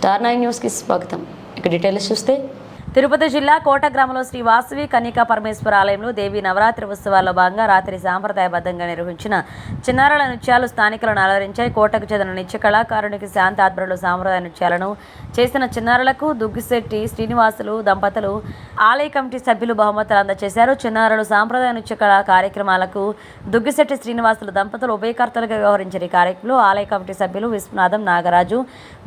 Star 9 న్యూస్కి స్వాగతం. ఇక డీటెయిల్స్ చూస్తే తిరుపతి జిల్లా కోట గ్రామంలో శ్రీ వాసవి కన్యకా పరమేశ్వర ఆలయంలో దేవి నవరాత్రి ఉత్సవాల్లో భాగంగా రాత్రి సాంప్రదాయబద్ధంగా నిర్వహించిన చిన్నారుల నృత్యాలు స్థానికులను అలరించాయి. కోటకు చెందిన నృత్య కళాకారునికి శాంతి ఆధ్వర్యంలో సాంప్రదాయ నృత్యాలను చేసిన చిన్నారులకు దుగ్గిశెట్టి శ్రీనివాసులు దంపతులు ఆలయ కమిటీ సభ్యులు బహుమతులు అందజేశారు. చిన్నారులు సాంప్రదాయ నృత్య కళా కార్యక్రమాలకు దుగ్గిశెట్టి శ్రీనివాసులు దంపతులు ఉభయకర్తలుగా వ్యవహరించిన ఈ కార్యక్రమంలో ఆలయ కమిటీ సభ్యులు విశ్వనాథం నాగరాజు,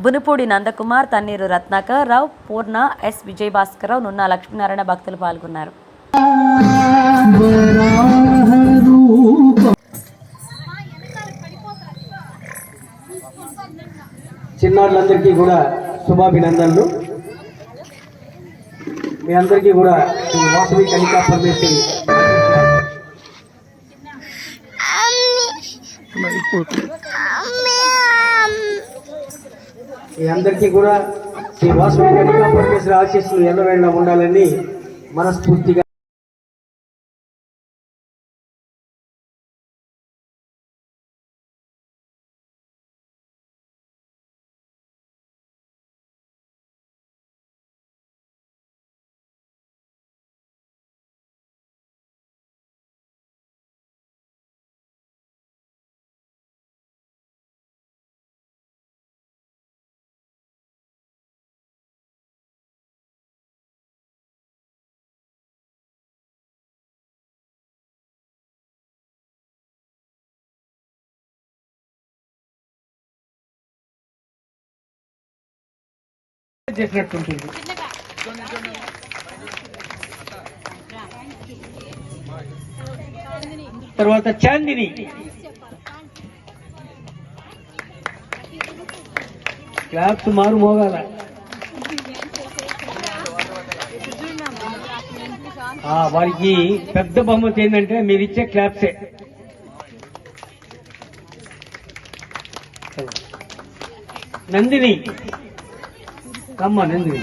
బునిపూడి నందకుమార్, తన్నీరు రత్నాకర్ రావు, పూర్ణ, ఎస్ విజయభాస్కర్ రావు, నున్నా లక్ష్మీనారాయణ భక్తులు పాల్గొన్నారు. చిన్నారులందరికీ కూడా శుభాభినందనలు. మీ అందరికీ కూడా వాసవి కన్యకా పరమేశ్వరి మీ అందరికీ కూడా శ్రీ వాసవి కన్యకా పరమేశ్వరి ఆశీస్సులు ఎల్లవేళ ఉండాలని మనస్ఫూర్తిగా చేసినట్టుంటుంది. తర్వాత చాందిని క్లాప్స్ మారు మోగాల. వారికి పెద్ద బహుమతి ఏంటంటే మీరు ఇచ్చే క్లాప్సే. నందిని కమ్మ నందిని